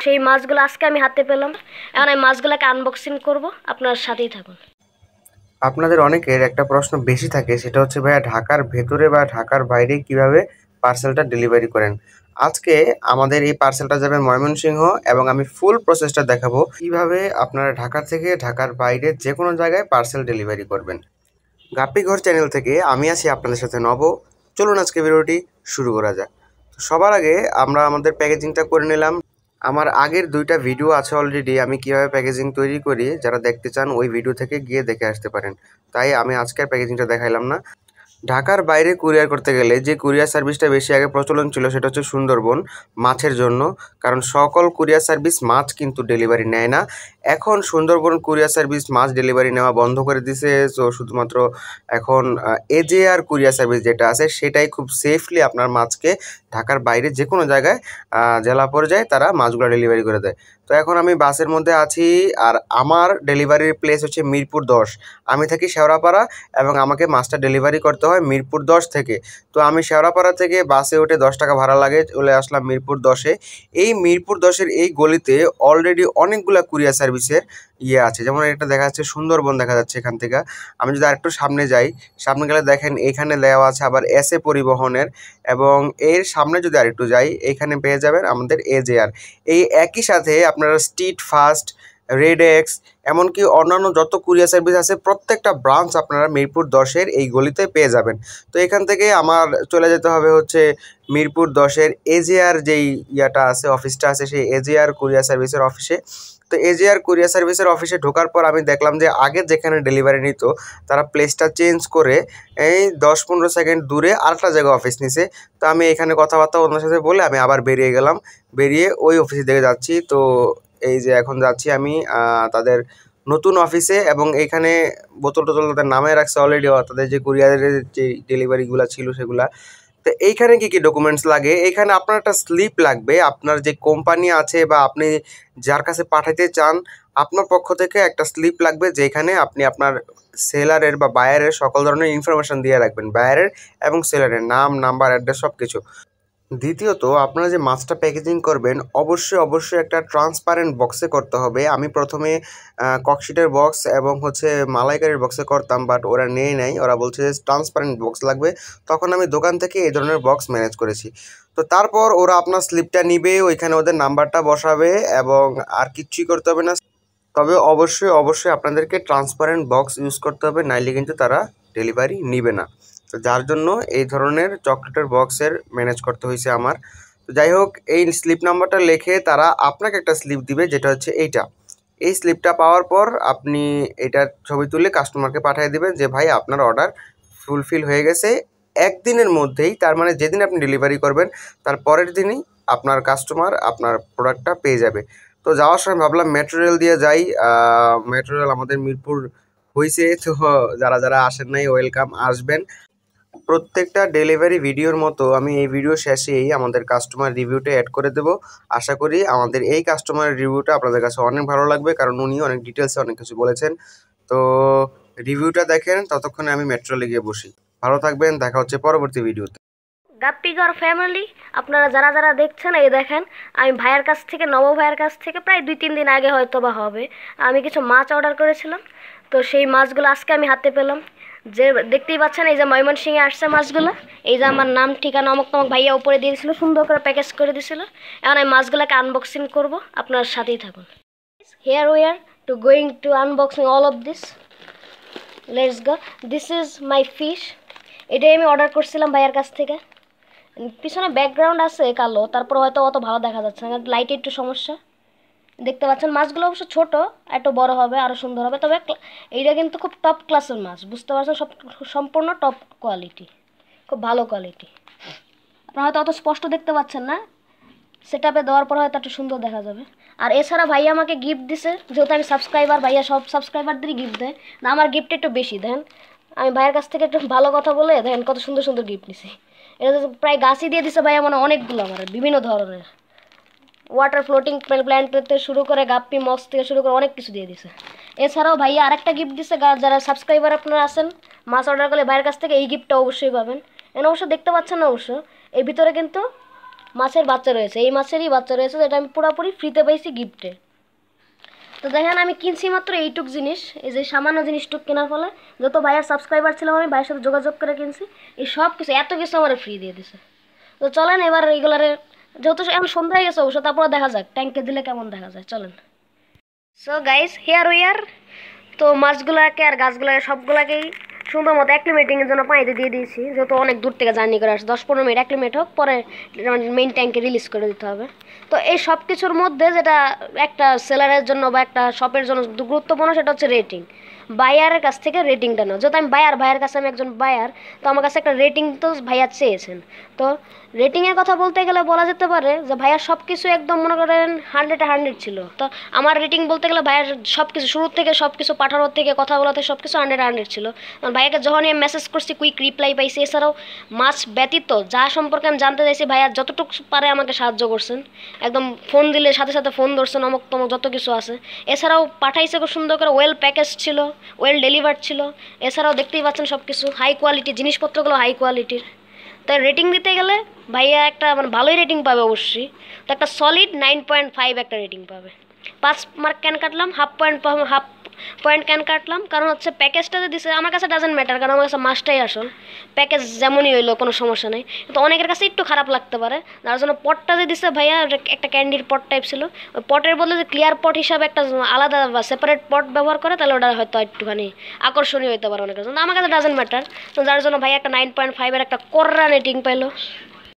সেই মাছগুলো আজকে আমি হাতে পেলাম। এখন আমি মাছগুলোকে আনবক্সিং করব, আপনার সাথেই থাকুন। আপনাদের অনেকের একটা প্রশ্ন বেশি থাকে, সেটা হচ্ছে ভাইয়া ঢাকার ভেতরে বা ঢাকার বাইরে কিভাবে পার্সেলটা ডেলিভারি করেন। আজকে আমাদের এই পার্সেলটা যাবে ময়মনসিংহ এবং আমি ফুল প্রসেসটা দেখাবো কিভাবে আপনারা ঢাকা থেকে ঢাকার বাইরে যে কোনো জায়গায় পার্সেল ডেলিভারি করবেন। গাপ্পি ঘর চ্যানেল থেকে আমি আছি আপনাদের সাথে নব। চলুন আজকে ভিডিওটি শুরু করা যাক। সবার আগে আমরা আমাদের প্যাকেজিংটা করে নিলাম। আমার আগের 2টা ভিডিও আছে অলরেডি, আমি কিভাবে প্যাকেজিং তৈরি করি, যারা দেখতে চান ওই ভিডিও থেকে গিয়ে দেখে আসতে পারেন। তাই আমি আজকের প্যাকেজিংটা দেখাইলাম না। ঢাকার বাইরে কুরিয়ার করতে গেলে যে কুরিয়ার সার্ভিসটা বেশি আগে প্রচলন ছিল সেটা হচ্ছে সুন্দরবন মাছের জন্য, কারণ সকল কুরিয়ার সার্ভিস মাছ কিন্তু ডেলিভারি নেয় না। এখন সুন্দরবন কুরিয়ার সার্ভিস মাছ ডেলিভারি নেওয়া বন্ধ করে দিছে। তো শুধুমাত্র এখন এজেআর কুরিয়ার সার্ভিস যেটা আছে সেটাই খুব সেফলি আপনার মাছকে ঢাকার বাইরে যে কোনো জায়গায় জেলা পর্যায়ে তারা মাছগুলো ডেলিভারি করে দেয়। তো এখন আমি বাসের মধ্যে আছি, আর আমার ডেলিভারির প্লেস হচ্ছে মিরপুর 10। আমি থাকি শেওড়াপাড়া এবং আমাকে মাছটা ডেলিভারি করতে হয় মিরপুর 10 থেকে। তো আমি শেওড়াপাড়া থেকে বাসে উঠে 10 টাকা ভাড়া লাগে চলে আসলাম মিরপুর 10-এ। এই মিরপুর 10-এর এই গলিতে অলরেডি অনেকগুলা কুরিয়ার সার্ভিসের আছে, যেমন এটা দেখা যাচ্ছে সুন্দরবন দেখা যাচ্ছে এখান থেকে। আমি যদি আরেকটু সামনে যাই, সামনে গেলে দেখেন এখানে দেওয়া আছে আবার এসএ পরিবহনের, এবং এর সামনে যদি আরেকটু যাই এখানে পেয়ে যাবেন আমাদের এজেআর। এই একই সাথে আপনারা স্ট্রিট ফাস্ট, রেডেক্স, এমনকি অন্যান্য যত কুরিয়ার সার্ভিস আছে প্রত্যেকটা ব্রাঞ্চ আপনারা মিরপুর 10-এর এই গলিতে পেয়ে যাবেন। তো এখান থেকে আমার চলে যেতে হবে হচ্ছে মিরপুর 10-এর এজেআর যেই আছে অফিসটা আছে, সেই এজেআর কুরিয়ার সার্ভিসের অফিসে। তো এজেআর কুরিয়ার সার্ভিসের অফিসে ঢোকার পর আমি দেখলাম যে আগে যেখানে ডেলিভারি নিত তারা প্লেসটা চেঞ্জ করে এই 10-15 সেকেন্ড দূরে আরেকটা জায়গায় অফিস নিছে। তো আমি এখানে কথাবার্তা ওনার সাথে বলে আমি আবার বেরিয়ে গেলাম, বেরিয়ে ওই অফিসের দিকে যাচ্ছি। তো এই যে এখন যাচ্ছি আমি তাদের নতুন অফিসে, এবং এইখানে বোতল টোতল তাদের নামে রাখছে অলরেডি, তাদের যে কুরিয়ারের যে ডেলিভারিগুলো ছিল সেগুলা। তো এইখানে কি কি ডকুমেন্টস লাগে, এইখানে আপনার একটা স্লিপ লাগবে, আপনার যে কোম্পানি আছে বা আপনি যার কাছে পাঠাতে চান আপনার পক্ষ থেকে একটা স্লিপ লাগবে, যেখানে আপনি আপনার সেলারের বা বায়ারের সকল ধরনের ইনফরমেশন দিয়ে রাখবেন, বায়ারের এবং সেলারের নাম, নাম্বার, অ্যাড্রেস সব কিছু। দ্বিতীয়ত আপনারা যে মাছটা প্যাকেজিং করবেন অবশ্যই একটা ট্রান্সপারেন্ট বক্সে করতে হবে। আমি প্রথমে ককশিটের বক্স এবং হচ্ছে মালাইকারির বক্সে করতাম, বাট ওরা নেয় নাই, ওরা বলছে যে ট্রান্সপারেন্ট বক্স লাগবে। তখন আমি দোকান থেকে এই ধরনের বক্স ম্যানেজ করেছি। তো তারপর ওরা আপনার স্লিপটা নিবে, ওইখানে ওদের নাম্বারটা বসাবে এবং আর কিচ্ছুই করতে হবে না। তবে অবশ্যই আপনাদেরকে ট্রান্সপারেন্ট বক্স ইউজ করতে হবে, নাইলে কিন্তু তারা ডেলিভারি নিবে না। তো যার জন্য এই ধরনের চকলেটের বক্সের ম্যানেজ করতে হয়েছে আমার। তো যাই হোক, এই স্লিপ নাম্বারটা লিখে তারা আপনাকে একটা স্লিপ দিবে, যেটা হচ্ছে এইটা। এই স্লিপটা পাওয়ার পর আপনি এটার ছবি তুলে কাস্টমারকে পাঠিয়ে দেবেন যে ভাই আপনার অর্ডার ফুলফিল হয়ে গেছে। একদিনের মধ্যেই, তার মানে যেদিন আপনি ডেলিভারি করবেন তার পরের দিনই আপনার কাস্টমার আপনার প্রোডাক্টটা পেয়ে যাবে। তো যাওয়ার সময় ভাবলাম মেট্রো রেল দিয়ে যাই। মেট্রো রেল আমাদের মিরপুর হয়েছে, তো যারা যারা আসেন নাই ওয়েলকাম, আসবেন। প্রত্যেকটা ডেলিভারি ভিডিওর মতো আমি এই ভিডিও শেষেই আমাদের কাস্টমার রিভিউটা অ্যাড করে দেবো। আশা করি আমাদের এই কাস্টমারের রিভিউটা আপনাদের কাছে অনেক ভালো লাগবে, কারণ উনি অনেক ডিটেলসে অনেক কিছু বলেছেন। তো রিভিউটা দেখেন, ততক্ষণে আমি মেট্রো রেলে গিয়ে বসি। ভালো থাকবেন, দেখা হচ্ছে পরবর্তী ভিডিওতে। গাপ্পিঘর ফ্যামিলি, আপনারা যারা যারা দেখছেন, এই দেখেন আমি ভাইয়ের কাছ থেকে, নব ভাইয়ের কাছ থেকে প্রায় 2-3 দিন আগে হয়তো বা হবে, আমি কিছু মাছ অর্ডার করেছিলাম। তো সেই মাছগুলো আজকে আমি হাতে পেলাম। যে দেখতেই পাচ্ছেন, এই যে ময়মনসিংহে আসছে মাছগুলো, এই যে আমার নাম ঠিকানা অমুক তমুক ভাইয়া উপরে দিয়ে দিয়েছিল, সুন্দর করে প্যাকেজ করে দিয়েছিল। এখন আমি মাছগুলোকে আনবক্সিং করব, আপনার সাথেই থাকুন। Here we are two going to unboxing all of this. Let's go. This is my fish. এটাই আমি অর্ডার করছিলাম ভাইয়ার কাছ থেকে। পিছনে ব্যাকগ্রাউন্ড আছে কালো, তারপর হয়তো অত ভালো দেখা যাচ্ছে না, লাইটে একটু সমস্যা। দেখতে পাচ্ছেন মাছগুলো অবশ্য ছোট, একটু বড় হবে আরও সুন্দর হবে। তবে এইটা কিন্তু খুব টপ ক্লাসের মাছ, বুঝতে পারছেন, সব সম্পূর্ণ টপ কোয়ালিটি, খুব ভালো কোয়ালিটি। আপনারা হয়তো অত স্পষ্ট দেখতে পাচ্ছেন না, সেটআপে দেওয়ার পর হয়তো একটু সুন্দর দেখা যাবে। আর এছাড়া ভাইয়া আমাকে গিফট দিছে, যেহেতু আমি সাবস্ক্রাইবার, ভাইয়া সব সাবস্ক্রাইবারদেরই গিফট দেয় না, আমার গিফট একটু বেশি দেন। আমি ভাইয়ের কাছ থেকে একটু ভালো কথা বলে দেখেন কত সুন্দর সুন্দর গিফট নিছি। এটা প্রায় গাছই দিয়ে দিছে ভাইয়া, মানে অনেকগুলো, আমার বিভিন্ন ধরনের ওয়াটার ফ্লোটিং প্ল্যান্ট থেকে শুরু করে গাপ্পি মস থেকে শুরু করে অনেক কিছু দিয়ে দিছে। এছাড়াও ভাইয়া আরেকটা গিফট দিছে, যারা সাবস্ক্রাইবার আপনারা আছেন মাছ অর্ডার করলে ভাইয়ের কাছ থেকে এই গিফটটা অবশ্যই পাবেন। এখানে অবশ্য দেখতে পাচ্ছেন না, অবশ্য এর ভিতরে কিন্তু মাছের বাচ্চা রয়েছে, এই মাছেরই বাচ্চা রয়েছে, যেটা আমি পুরোপুরি ফ্রিতে পাইছি গিফটে। তো দেখেন আমি কিনছি মাত্র এইটুক জিনিস, এই যে সামান্য জিনিসটুক কেনার ফলে, যত ভাইয়ের সাবস্ক্রাইবার ছিলাম আমি ভাইয়ের সাথে যোগাযোগ করে কিনছি, এই সব কিছু এত কিছু আমার ফ্রি দিয়ে দিছে। তো চলেন এবার এইগুলারে, যেহেতু এখন সন্ধ্যা হয়ে গেছে অবশ্য, তারপরে দেখা যাক ট্যাঙ্কে দিলে কেমন দেখা যায়, চলেন। So guys, here we are. তো মাছগুলাকে আর গাছগুলাকে সবগুলাকেই সুন্দর মতো অ্যাক্লিমেটিংয়ের জন্য পানিতে দিয়ে দিয়েছি, যেহেতু অনেক দূর থেকে জার্নি করে আসছে, 10-15 মিনিট অ্যাক্লিমেট হোক, পরে মেইন ট্যাঙ্কে রিলিজ করে দিতে হবে। তো এই সব কিছুর মধ্যে যেটা একটা সেলারের জন্য বা একটা শপের জন্য গুরুত্বপূর্ণ, সেটা হচ্ছে রেটিং। বায়ারের কাছ থেকে রেটিংটা নাও, যেহেতু আমি ভাইয়ের কাছে আমি একজন বায়ার, তো আমার কাছে একটা রেটিং তো ভাইয়া চেয়েছেন। তো রেটিংয়ের কথা বলতে গেলে বলা যেতে পারে যে ভাইয়ার সব কিছু একদম মনে করেন 100-100 ছিল। তো আমার রেটিং বলতে গেলে ভাইয়ার সব কিছু শুরু থেকে সব কিছু পাঠানোর থেকে কথা বলাতে সব কিছু 100-100 ছিল। ভাইয়াকে যখনই আমি মেসেজ করছি কুইক রিপ্লাই পাইছি। এছাড়াও মাছ ব্যতীত যা সম্পর্কে আমি জানতে চাইছি ভাইয়া যতটুকু পারে আমাকে সাহায্য করছেন, একদম ফোন দিলে সাথে সাথে ফোন ধরছেন, অমুক তমক যত কিছু আছে। এছাড়াও পাঠাইছে খুব সুন্দর করে, ওয়েল প্যাকেজ ছিল, ওয়েল ডেলিভার্ড ছিল। এছাড়াও দেখতেই পাচ্ছেন সব কিছু হাই কোয়ালিটি, জিনিসপত্রগুলো হাই কোয়ালিটির। তাই রেটিং দিতে গেলে ভাইয়া একটা মানে ভালোই রেটিং পাবে অবশ্যই। তো একটা সলিড 9.5 একটা রেটিং পাবে। 5 মার্ক ক্যান কাটলাম, হাফ পয়েন্ট ক্যান কাটলাম, কারণ হচ্ছে প্যাকেজটা যে দিছে আমার কাছে ডাজেন্ট ম্যাটার, কারণ আমার কাছে মাছটাই আসল। প্যাকেজ যেমনই হইলো কোনো সমস্যা নেই, তো অনেকের কাছে একটু খারাপ লাগতে পারে। তার জন্য পটটা যে দিছে ভাইয়া, একটা ক্যান্ডির পট টাইপ ছিল, ওই পটের বদলে যে ক্লিয়ার পট হিসাবে একটা আলাদা বা সেপারেট পট ব্যবহার করে, তাহলে ওটা হয়তো একটুখানি আকর্ষণীয় হতে পারে অনেকের জন্য। আমার কাছে ডাজেন্ট ম্যাটার, তো যার জন্য ভাইয়া একটা 9.5-এর একটা কররা রেটিং পাইলো।